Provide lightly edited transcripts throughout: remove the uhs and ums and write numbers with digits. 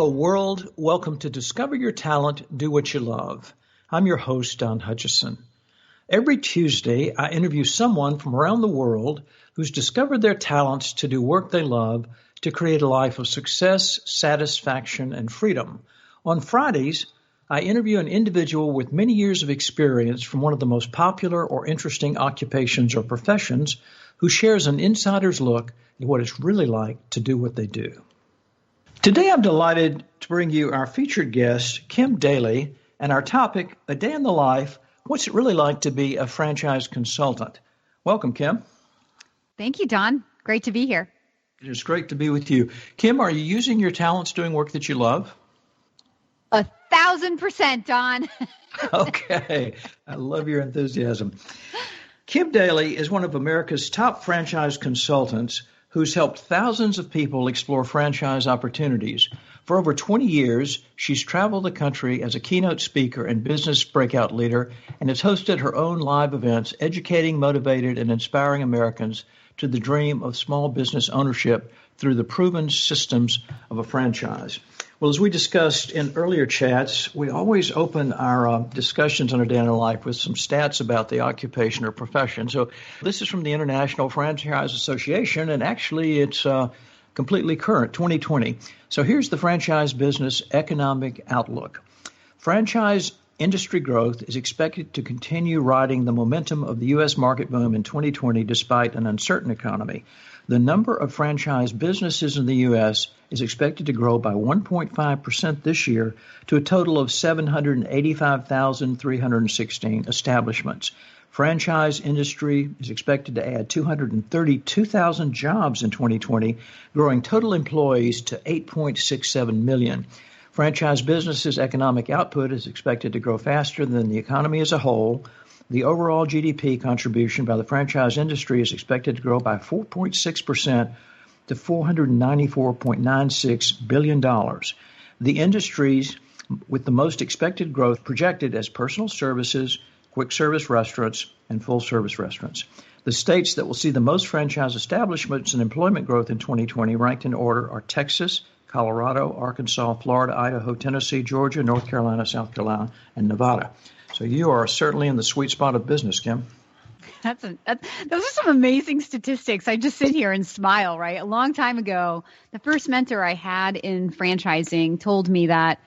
Hello, world. Welcome to Discover Your Talent, Do What You Love. I'm your host, Don Hutcheson. Every Tuesday, I interview someone from around the world who's discovered their talents to do work they love to create a life of success, satisfaction, and freedom. On Fridays, I interview an individual with many years of experience from one of the most popular or interesting occupations or professions who shares an insider's look at what it's really like to do what they do. Today, I'm delighted to bring you our featured guest, Kim Daly, and our topic, A Day in the Life, What's It Really Like to Be a Franchise Consultant? Welcome, Kim. Thank you, Don. Great to be here. It is great to be with you. Kim, are you using your talents doing work that you love? 1,000%, Don. Okay. I love your enthusiasm. Kim Daly is one of America's top franchise consultants who's helped thousands of people explore franchise opportunities. For over 20 years, she's traveled the country as a keynote speaker and business breakout leader and has hosted her own live events, educating, motivated, and inspiring Americans to the dream of small business ownership through the proven systems of a franchise. Well, as we discussed in earlier chats, we always open our discussions on A Day in the Life with some stats about the occupation or profession. So this is from the International Franchise Association, and actually it's completely current, 2020. So here's the franchise business economic outlook. Franchise industry growth is expected to continue riding the momentum of the U.S. market boom in 2020 despite an uncertain economy. The number of franchise businesses in the U.S. is expected to grow by 1.5% this year to a total of 785,316 establishments. Franchise industry is expected to add 232,000 jobs in 2020, growing total employees to 8.67 million. Franchise businesses' economic output is expected to grow faster than the economy as a whole. The overall GDP contribution by the franchise industry is expected to grow by 4.6% to $494.96 billion. The industries with the most expected growth projected as personal services, quick service restaurants, and full service restaurants. The states that will see the most franchise establishments and employment growth in 2020 ranked in order are Texas, Colorado, Arkansas, Florida, Idaho, Tennessee, Georgia, North Carolina, South Carolina, and Nevada. So you are certainly in the sweet spot of business, Kim. Those are some amazing statistics. I just sit here and smile, right? A long time ago, the first mentor I had in franchising told me that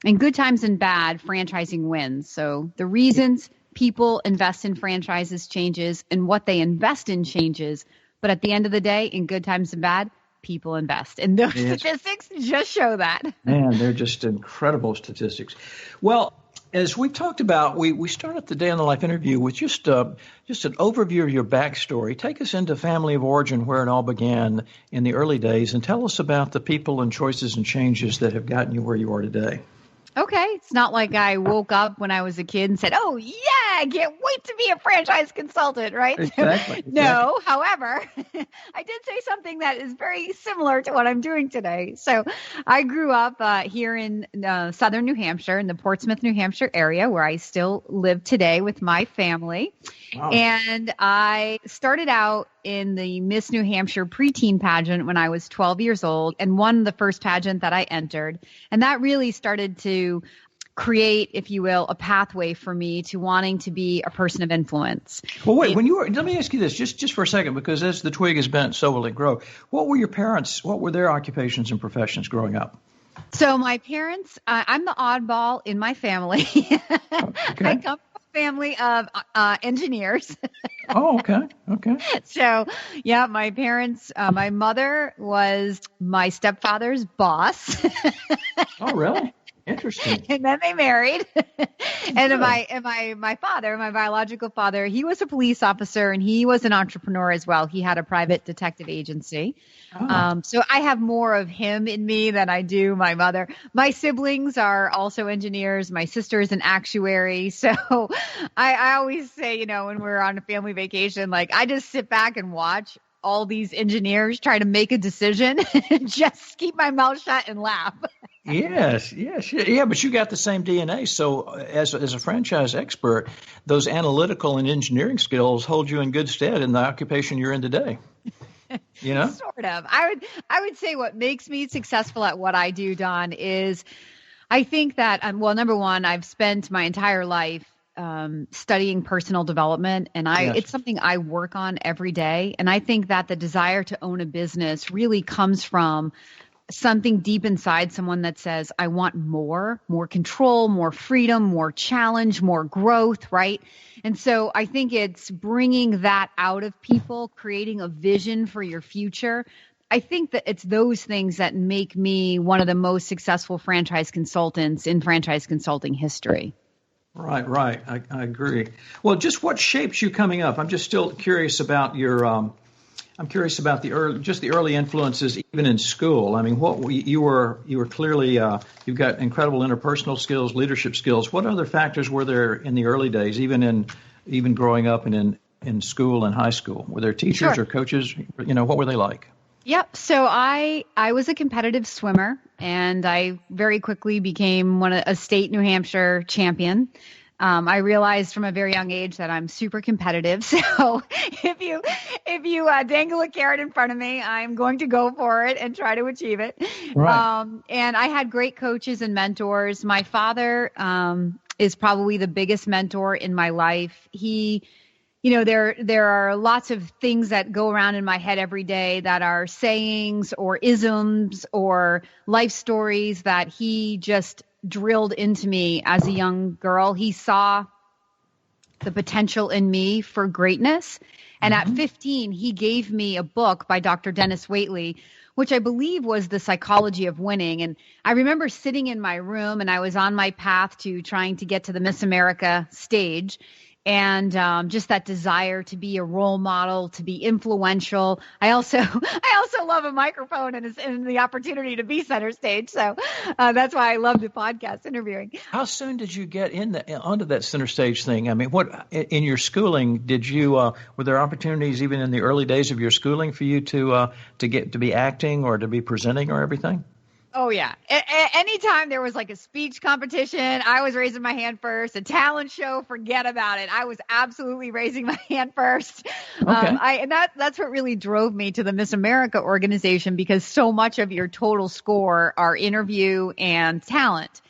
in good times and bad, franchising wins. So the reasons people invest in franchises changes and what they invest in changes. But at the end of the day, in good times and bad, people invest. And those statistics just show that. Man, they're just incredible statistics. Well, as we talked about, we started the Day in the Life interview with just an overview of your backstory. Take us into family of origin, where it all began in the early days, and tell us about the people and choices and changes that have gotten you where you are today. Okay. It's not like I woke up when I was a kid and said, oh, yeah, I can't wait to be a franchise consultant, right? Exactly. No, however, I did say something that is very similar to what I'm doing today. So I grew up here in southern New Hampshire, in the Portsmouth, New Hampshire area, where I still live today with my family. Wow. And I started out in the Miss New Hampshire preteen pageant when I was 12 years old and won the first pageant that I entered. And that really started to create, if you will, a pathway for me to wanting to be a person of influence. Well, wait, let me ask you this just for a second, because as the twig is bent, so will it grow. What were your parents, what were their occupations and professions growing up? So my parents, I'm the oddball in my family. Okay. I come from a family of engineers. Oh, okay. Okay. So, yeah, my parents, my mother was my stepfather's boss. Oh, really? Interesting. And then they married. And my father, my biological father, he was a police officer and he was an entrepreneur as well. He had a private detective agency. Oh. So I have more of him in me than I do my mother. My siblings are also engineers. My sister is an actuary. So I always say, when we're on a family vacation, like I just sit back and watch all these engineers try to make a decision and just keep my mouth shut and laugh. Yes. Yeah, but you got the same DNA. So as a franchise expert, those analytical and engineering skills hold you in good stead in the occupation you're in today. You know? Sort of. I would say what makes me successful at what I do, Don, is I think that, well, number one, I've spent my entire life studying personal development, and Yes. it's something I work on every day. And I think that the desire to own a business really comes from something deep inside someone that says, I want more control, more freedom, more challenge, more growth, right? And so I think it's bringing that out of people, creating a vision for your future. I think that it's those things that make me one of the most successful franchise consultants in franchise consulting history. Right. I agree. Well, just what shapes you coming up? I'm just still curious about your. I'm curious about the early influences, even in school. I mean, you were clearly you've got incredible interpersonal skills, leadership skills. What other factors were there in the early days, even growing up and in school and high school? Were there teachers or coaches? What were they like? Yep. So I was a competitive swimmer, and I very quickly became a state New Hampshire champion. I realized from a very young age that I'm super competitive. So if you dangle a carrot in front of me, I'm going to go for it and try to achieve it. Right. And I had great coaches and mentors. My father is probably the biggest mentor in my life. There are lots of things that go around in my head every day that are sayings or isms or life stories that he just drilled into me as a young girl. He saw the potential in me for greatness. And at 15, he gave me a book by Dr. Dennis Waitley, which I believe was The Psychology of Winning. And I remember sitting in my room, and I was on my path to trying to get to the Miss America stage. And just that desire to be a role model, to be influential. I also love a microphone and the opportunity to be center stage. So that's why I love the podcast interviewing. How soon did you get onto that center stage thing? I mean, what in your schooling were there opportunities even in the early days of your schooling for you to get to be acting or to be presenting or everything? Oh, yeah. Anytime there was like a speech competition, I was raising my hand first. A talent show, forget about it. I was absolutely raising my hand first. Okay. And that's what really drove me to the Miss America organization, because so much of your total score are interview and talent.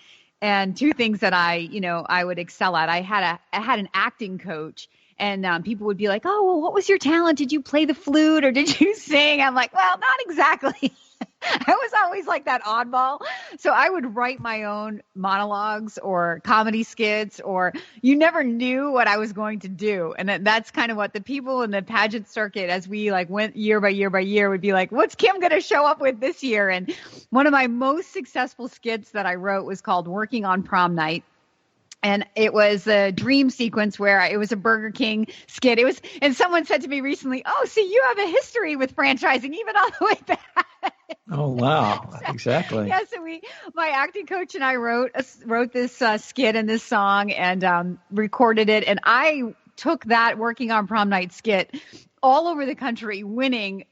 And two things that I would excel at. I had an acting coach. And people would be like, oh, well, what was your talent? Did you play the flute or did you sing? I'm like, well, not exactly. I was always like that oddball. So I would write my own monologues or comedy skits, or you never knew what I was going to do. And that's kind of what the people in the pageant circuit, as we went year by year by year, would be like, what's Kim going to show up with this year? And one of my most successful skits that I wrote was called Working on Prom Night. And it was a dream sequence where it was a Burger King skit. And someone said to me recently, oh, see, you have a history with franchising, even all the way back. Oh, wow. Exactly. Yeah. So my acting coach and I wrote this skit and this song and recorded it. And I took that Working on Prom Night skit all over the country, winning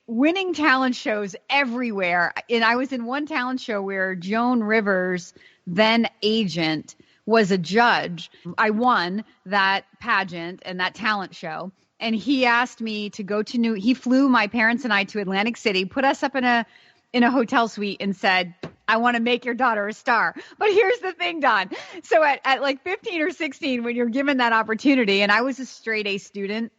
talent shows everywhere. And I was in one talent show where Joan Rivers, then agent, was a judge. I won that pageant and that talent show. And he asked me to go to he flew my parents and I to Atlantic City, put us up in a hotel suite and said, I want to make your daughter a star. But here's the thing, Don. So at like 15 or 16, when you're given that opportunity, and I was a straight A student,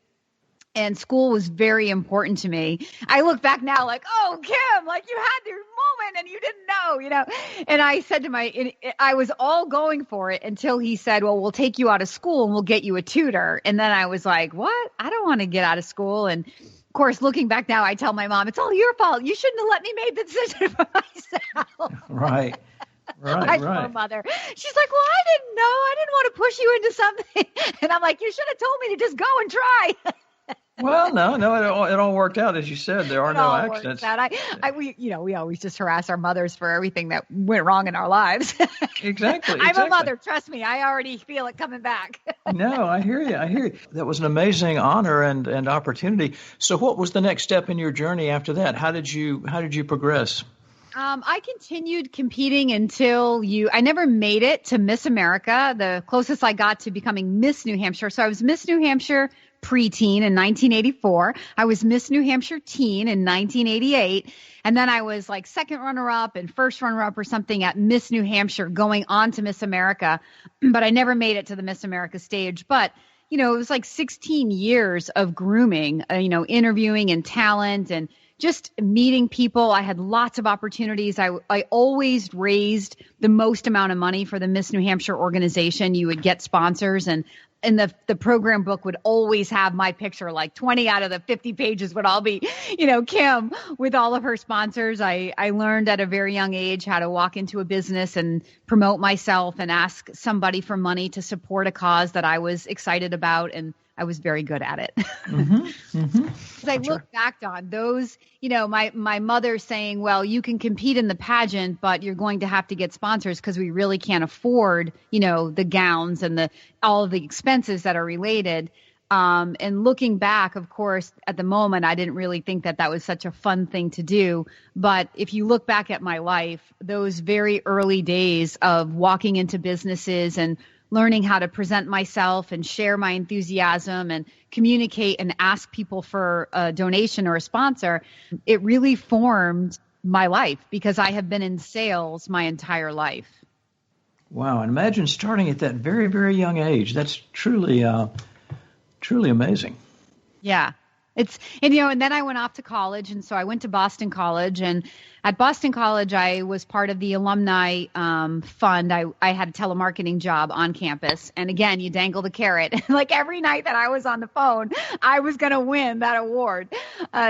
and school was very important to me. I look back now like, oh, Kim, like you had your moment and you didn't know. And I said to I was all going for it until he said, well, we'll take you out of school and we'll get you a tutor. And then I was like, what? I don't want to get out of school. And of course, looking back now, I tell my mom, it's all your fault. You shouldn't have let me make the decision for myself. Right. My poor mother. She's like, well, I didn't know. I didn't want to push you into something. And I'm like, you should have told me to just go and try. Well, no, it all worked out, as you said. There are no accidents. We always just harass our mothers for everything that went wrong in our lives. Exactly. I'm a mother. Trust me. I already feel it coming back. No, I hear you. That was an amazing honor and opportunity. So what was the next step in your journey after that? How did you progress? I continued competing until I never made it to Miss America. The closest I got to becoming Miss New Hampshire. So I was Miss New Hampshire preteen in 1984. I was Miss New Hampshire teen in 1988. And then I was like second runner-up and first runner-up or something at Miss New Hampshire going on to Miss America. But I never made it to the Miss America stage. But it was like 16 years of grooming, interviewing and talent and just meeting people. I had lots of opportunities. I always raised the most amount of money for the Miss New Hampshire organization. You would get sponsors, and the program book would always have my picture. Like 20 out of the 50 pages would all be, Kim with all of her sponsors. I learned at a very young age how to walk into a business and promote myself and ask somebody for money to support a cause that I was excited about, and I was very good at it. As I look back on those, my mother saying, well, you can compete in the pageant, but you're going to have to get sponsors because we really can't afford, the gowns and all of the expenses that are related. And looking back, of course, at the moment, I didn't really think that was such a fun thing to do. But if you look back at my life, those very early days of walking into businesses and learning how to present myself and share my enthusiasm and communicate and ask people for a donation or a sponsor, it really formed my life because I have been in sales my entire life. Wow. And imagine starting at that very, very young age. That's truly amazing. Yeah. And then I went off to college. And so I went to Boston College, and at Boston College, I was part of the alumni fund. I had a telemarketing job on campus. And again, you dangle the carrot. Like every night that I was on the phone, I was going to win that award.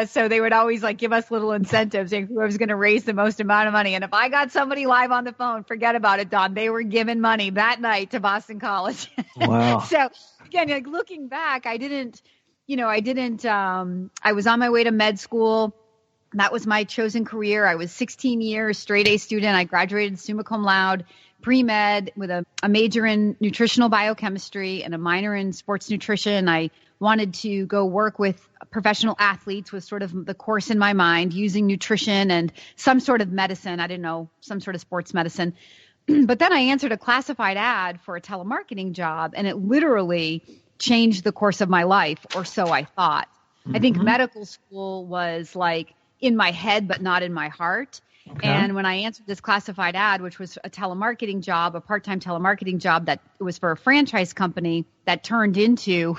So they would always give us little incentives, saying who was going to raise the most amount of money. And if I got somebody live on the phone, forget about it, Dawn. They were giving money that night to Boston College. Wow. So again, looking back, I was on my way to med school. That was my chosen career. I was 16 years straight A student. I graduated summa cum laude, pre-med with a major in nutritional biochemistry and a minor in sports nutrition. I wanted to go work with professional athletes was sort of the course in my mind, using nutrition and some sort of medicine. I didn't know, some sort of sports medicine. But then I answered a classified ad for a telemarketing job, and it literally changed the course of my life, or so I thought. I think medical school was in my head, but not in my heart. Okay. And when I answered this classified ad, which was a telemarketing job, a part-time telemarketing job that was for a franchise company that turned into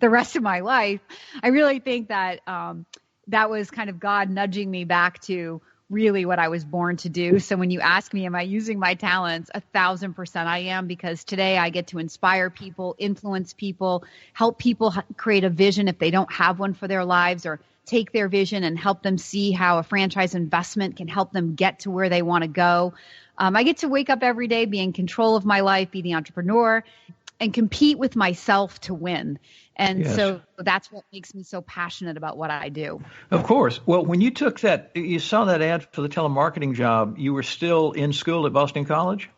the rest of my life, I really think that that was kind of God nudging me back to really what I was born to do. So when you ask me, am I using my talents? 1,000% I am, because today I get to inspire people, influence people, help people create a vision if they don't have one for their lives, or take their vision and help them see how a franchise investment can help them get to where they want to go. I get to wake up every day, be in control of my life, be the entrepreneur, and compete with myself to win. And yes. So that's what makes me so passionate about what I do. Of course. Well, when you saw that ad for the telemarketing job, you were still in school at Boston College?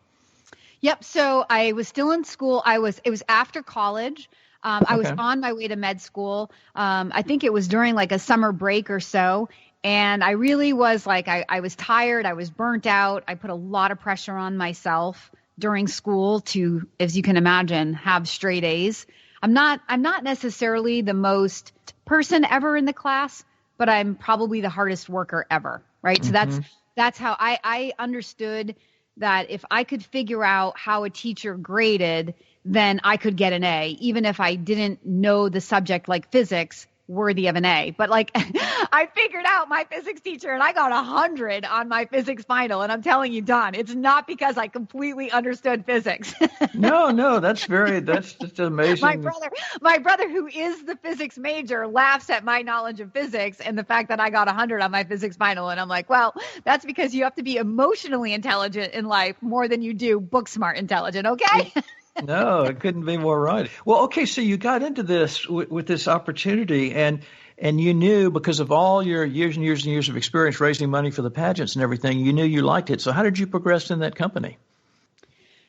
Yep. So I was still in school. It was after college. I was on my way to med school. I think it was during a summer break or so. And I really was I was tired. I was burnt out. I put a lot of pressure on myself during school to, as you can imagine, have straight A's. I'm not necessarily the most person ever in the class, but I'm probably the hardest worker ever. Right. Mm-hmm. So that's how I understood that if I could figure out how a teacher graded, then I could get an A, even if I didn't know the subject like physics, worthy of an A. But I figured out my physics teacher, and I got 100 on my physics final. And I'm telling you, Don, it's not because I completely understood physics. No, that's just amazing. My brother, who is the physics major, laughs at my knowledge of physics and the fact that I got 100 on my physics final. And I'm like, well, that's because you have to be emotionally intelligent in life more than you do book smart intelligent. Okay. No, it couldn't be more right. Well, okay, so you got into this with this opportunity, and you knew, because of all your years and years and years of experience raising money for the pageants and everything, you knew you liked it. So how did you progress in that company?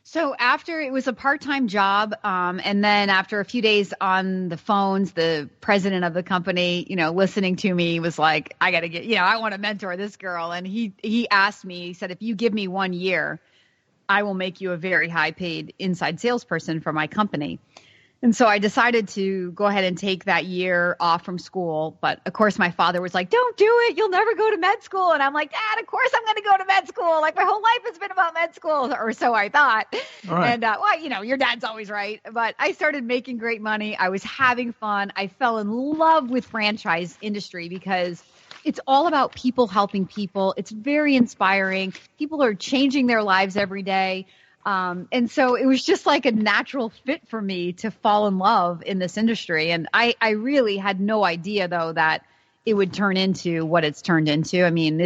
So after it was a part-time job, and then after a few days on the phones, the president of the company, listening to me was like, I got to get, I want to mentor this girl. And he asked me, he said, if you give me 1 year, I will make you a very high paid inside salesperson for my company. And so I decided to go ahead and take that year off from school. But of course, my father was like, don't do it. You'll never go to med school. And I'm like, Dad, of course I'm going to go to med school. Like my whole life has been about med school, or so I thought. All right. And your dad's always right. But I started making great money. I was having fun. I fell in love with franchise industry because it's all about people helping people. It's very inspiring. People are changing their lives every day. And so it was just like a natural fit for me to fall in love in this industry. And I really had no idea, though, that it would turn into what it's turned into. I mean,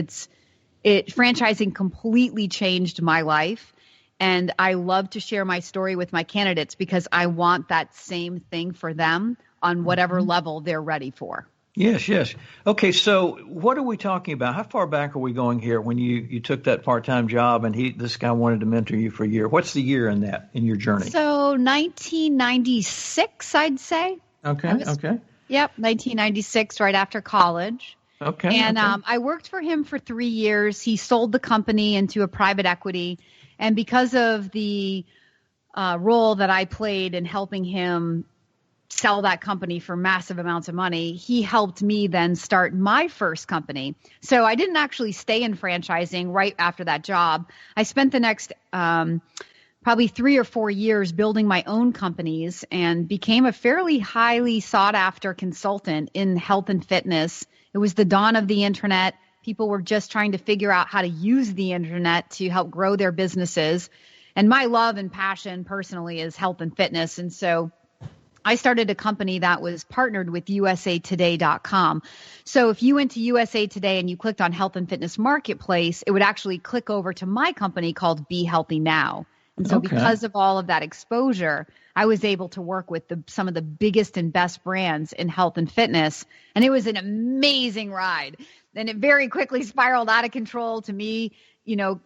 franchising completely changed my life. And I love to share my story with my candidates because I want that same thing for them on whatever level they're ready for. Yes. Okay, so what are we talking about? How far back are we going here when you took that part-time job and this guy wanted to mentor you for a year? What's the year in your journey? So 1996, I'd say. Okay. Yep, 1996, right after college. Okay. And I worked for him for 3 years. He sold the company into a private equity. And because of the role that I played in helping him sell that company for massive amounts of money, he helped me then start my first company. So I didn't actually stay in franchising right after that job. I spent the next probably 3 or 4 years building my own companies and became a fairly highly sought after consultant in health and fitness. It was the dawn of the internet. People were just trying to figure out how to use the internet to help grow their businesses. And my love and passion personally is health and fitness. And so I started a company that was partnered with usatoday.com. So if you went to USA Today and you clicked on Health and Fitness Marketplace, it would actually click over to my company called Be Healthy Now. And so because of all of that exposure, I was able to work with some of the biggest and best brands in health and fitness. And it was an amazing ride. And it very quickly spiraled out of control to me,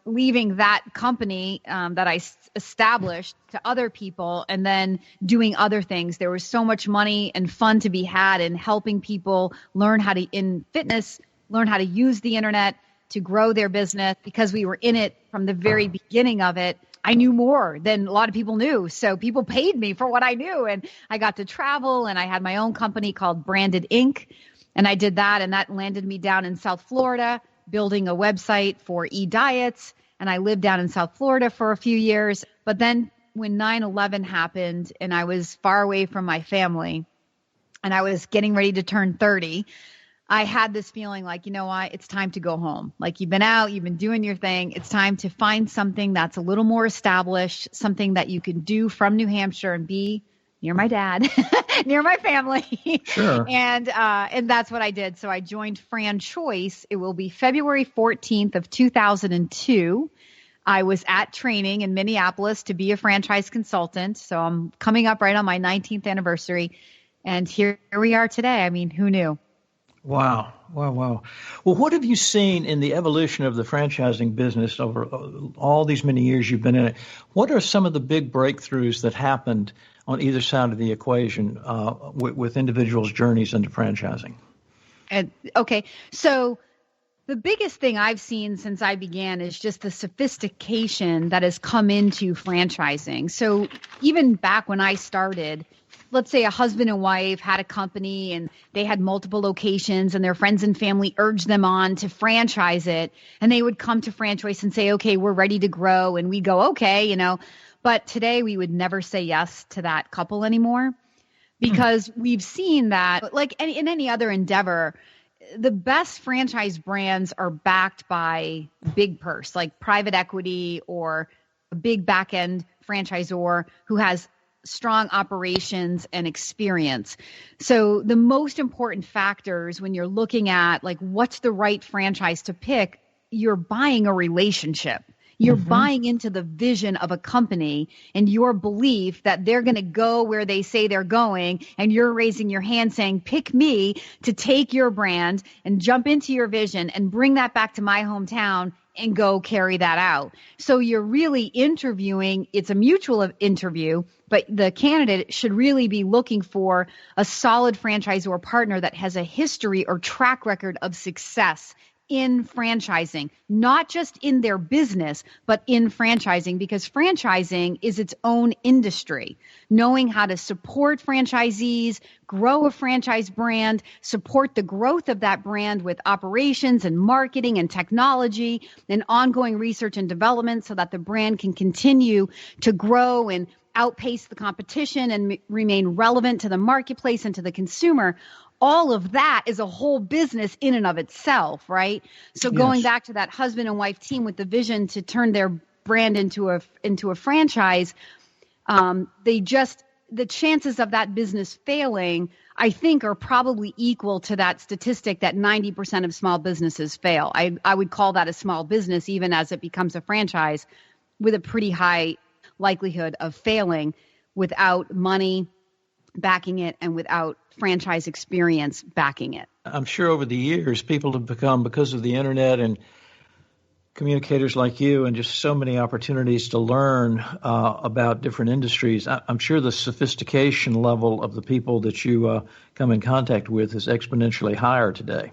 leaving that company that I established to other people and then doing other things. There was so much money and fun to be had in helping people learn how to use the internet to grow their business. Because we were in it from the very beginning of it, I knew more than a lot of people knew. So people paid me for what I knew, and I got to travel, and I had my own company called Branded Inc. And I did that, and that landed me down in South Florida, building a website for e-diets. And I lived down in South Florida for a few years. But then when 9/11 happened and I was far away from my family and I was getting ready to turn 30, I had this feeling like, you know what, it's time to go home. Like, you've been out, you've been doing your thing. It's time to find something that's a little more established, something that you can do from New Hampshire and be near my dad, near my family. Sure. And that's what I did. So I joined Fran Choice. It will be February 14th of 2002. I was at training in Minneapolis to be a franchise consultant. So I'm coming up right on my 19th anniversary. And here we are today. I mean, who knew? Wow. Well, what have you seen in the evolution of the franchising business over all these many years you've been in it? What are some of the big breakthroughs that happened on either side of the equation with individuals' journeys into franchising? Okay. So the biggest thing I've seen since I began is just the sophistication that has come into franchising. So even back when I started, let's say a husband and wife had a company and they had multiple locations and their friends and family urged them on to franchise it. And they would come to Franchise and say, okay, we're ready to grow. And we go, okay, but today we would never say yes to that couple anymore, because we've seen that, like in any other endeavor, the best franchise brands are backed by big purse, like private equity or a big back end franchisor who has strong operations and experience. So the most important factors when you're looking at like what's the right franchise to pick, you're buying a relationship. You're buying into the vision of a company and your belief that they're going to go where they say they're going, and you're raising your hand saying, pick me to take your brand and jump into your vision and bring that back to my hometown and go carry that out. So you're really interviewing, it's a mutual interview, but the candidate should really be looking for a solid franchisor partner that has a history or track record of success in franchising, not just in their business, but in franchising, because franchising is its own industry. Knowing how to support franchisees, grow a franchise brand, support the growth of that brand with operations and marketing and technology and ongoing research and development so that the brand can continue to grow and outpace the competition and remain relevant to the marketplace and to the consumer. All of that is a whole business in and of itself, right? So going back to that husband and wife team with the vision to turn their brand into a franchise, the chances of that business failing, I think, are probably equal to that statistic that 90% of small businesses fail. I would call that a small business, even as it becomes a franchise, with a pretty high likelihood of failing without money backing it and without franchise experience backing it. I'm sure over the years, people have become, because of the internet and communicators like you and just so many opportunities to learn about different industries, I'm sure the sophistication level of the people that you come in contact with is exponentially higher today.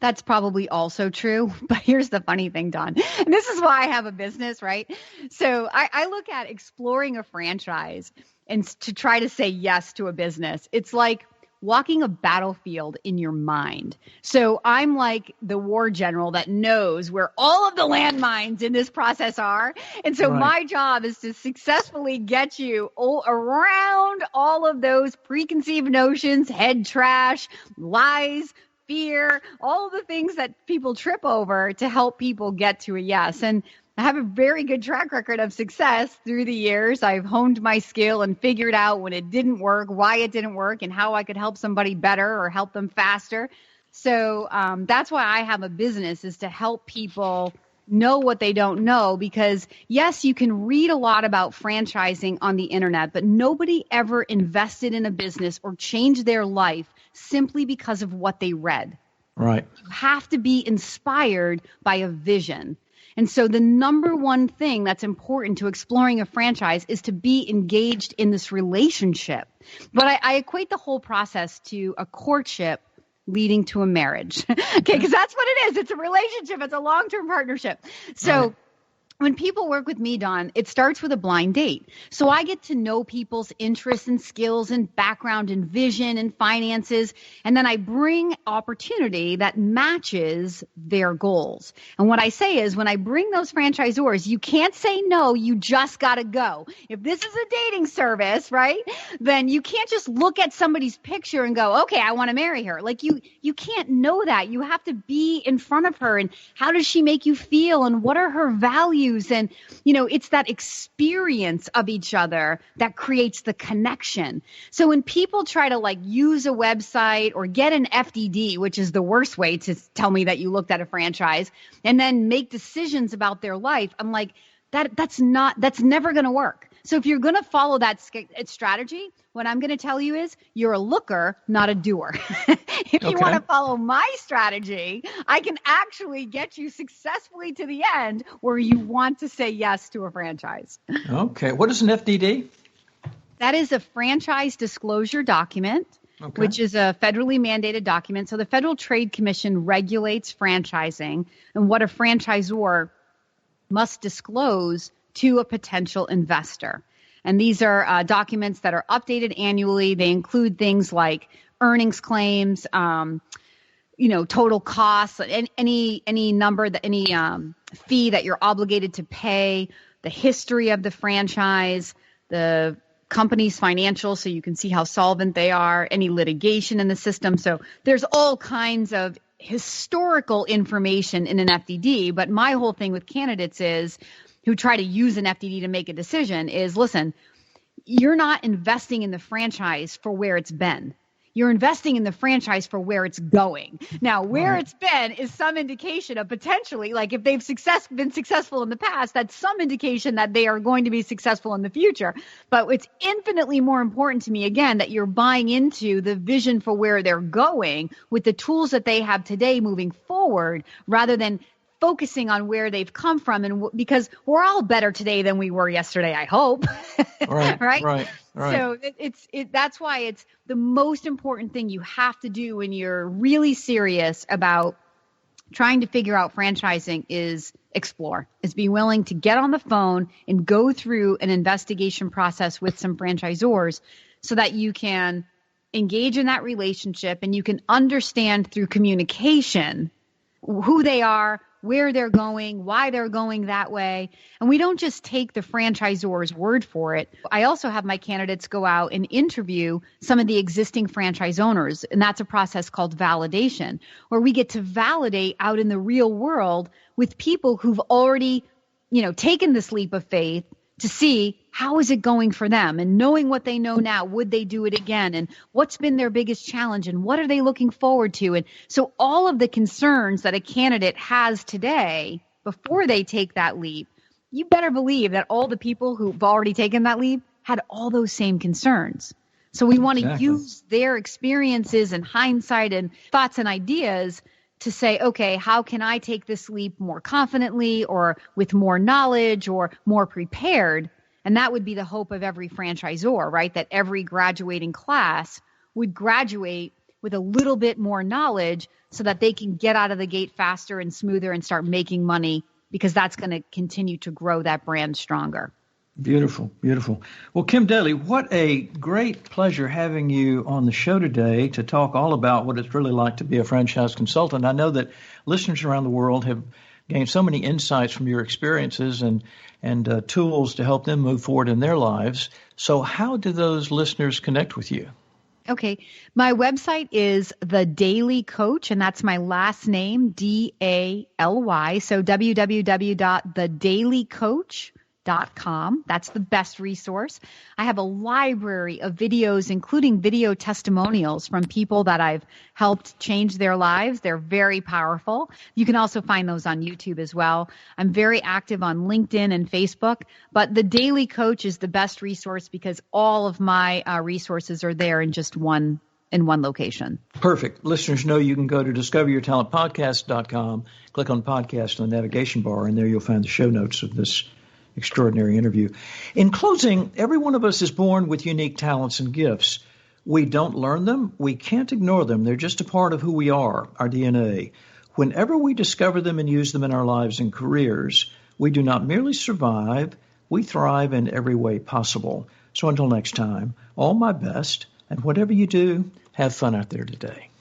That's probably also true. But here's the funny thing, Don. And this is why I have a business, right? So I look at exploring a franchise and to try to say yes to a business. It's like walking a battlefield in your mind. So I'm like the war general that knows where all of the landmines in this process are. And so my job is to successfully get you around all of those preconceived notions, head trash, lies, fear, all of the things that people trip over to help people get to a yes. And I have a very good track record of success through the years. I've honed my skill and figured out when it didn't work, why it didn't work, and how I could help somebody better or help them faster. So that's why I have a business, is to help people know what they don't know, because yes, you can read a lot about franchising on the internet, but nobody ever invested in a business or changed their life simply because of what they read. Right. You have to be inspired by a vision. And so the number one thing that's important to exploring a franchise is to be engaged in this relationship. But I equate the whole process to a courtship leading to a marriage. Okay, because that's what it is. It's a relationship. It's a long-term partnership. So when people work with me, Don, it starts with a blind date. So I get to know people's interests and skills and background and vision and finances. And then I bring opportunity that matches their goals. And what I say is, when I bring those franchisors, you can't say no, you just got to go. If this is a dating service, right, then you can't just look at somebody's picture and go, okay, I want to marry her. Like you can't know that. You have to be in front of her. And how does she make you feel? And what are her values? And, it's that experience of each other that creates the connection. So when people try to use a website or get an FDD, which is the worst way to tell me that you looked at a franchise, and then make decisions about their life, I'm like, that's never going to work. So if you're going to follow that strategy, what I'm going to tell you is you're a looker, not a doer. If you want to follow my strategy, I can actually get you successfully to the end where you want to say yes to a franchise. Okay. What is an FDD? That is a franchise disclosure document, which is a federally mandated document. So the Federal Trade Commission regulates franchising and what a franchisor must disclose to a potential investor. And these are documents that are updated annually. They include things like earnings claims, total costs, any number, any fee that you're obligated to pay, the history of the franchise, the company's financials, so you can see how solvent they are, any litigation in the system. So there's all kinds of historical information in an FDD. But my whole thing with candidates who try to use an FDD to make a decision is, listen, you're not investing in the franchise for where it's been. You're investing in the franchise for where it's going. Now, where it's been is some indication of potentially, if they've been successful in the past, that's some indication that they are going to be successful in the future. But it's infinitely more important to me, again, that you're buying into the vision for where they're going with the tools that they have today moving forward, rather than focusing on where they've come from, and because we're all better today than we were yesterday, I hope. Right. So that's why it's the most important thing you have to do when you're really serious about trying to figure out franchising is be willing to get on the phone and go through an investigation process with some franchisors so that you can engage in that relationship and you can understand through communication who they are, where they're going, why they're going that way. And we don't just take the franchisor's word for it. I also have my candidates go out and interview some of the existing franchise owners. And that's a process called validation, where we get to validate out in the real world with people who've already, taken this leap of faith to see how is it going for them, and knowing what they know now, would they do it again? And what's been their biggest challenge, and what are they looking forward to? And so all of the concerns that a candidate has today before they take that leap, you better believe that all the people who've already taken that leap had all those same concerns. So we want to use their experiences and hindsight and thoughts and ideas to say, okay, how can I take this leap more confidently or with more knowledge or more prepared? And that would be the hope of every franchisor, right? That every graduating class would graduate with a little bit more knowledge so that they can get out of the gate faster and smoother and start making money, because that's going to continue to grow that brand stronger. Beautiful, beautiful. Well, Kim Daly, what a great pleasure having you on the show today to talk all about what it's really like to be a franchise consultant. I know that listeners around the world have gained so many insights from your experiences and tools to help them move forward in their lives. So how do those listeners connect with you? Okay. My website is The Daly Coach, and that's my last name, DALY. So www.thedailycoach.com. That's the best resource. I have a library of videos, including video testimonials from people that I've helped change their lives. They're very powerful. You can also find those on YouTube as well. I'm very active on LinkedIn and Facebook, but The Daly Coach is the best resource because all of my resources are there in just one location. Perfect. Listeners know you can go to discoveryourtalentpodcast.com, click on podcast on the navigation bar, and there you'll find the show notes of this extraordinary interview. In closing, every one of us is born with unique talents and gifts. We don't learn them. We can't ignore them. They're just a part of who we are, our DNA. Whenever we discover them and use them in our lives and careers, we do not merely survive, we thrive in every way possible. So until next time, all my best, and whatever you do, have fun out there today.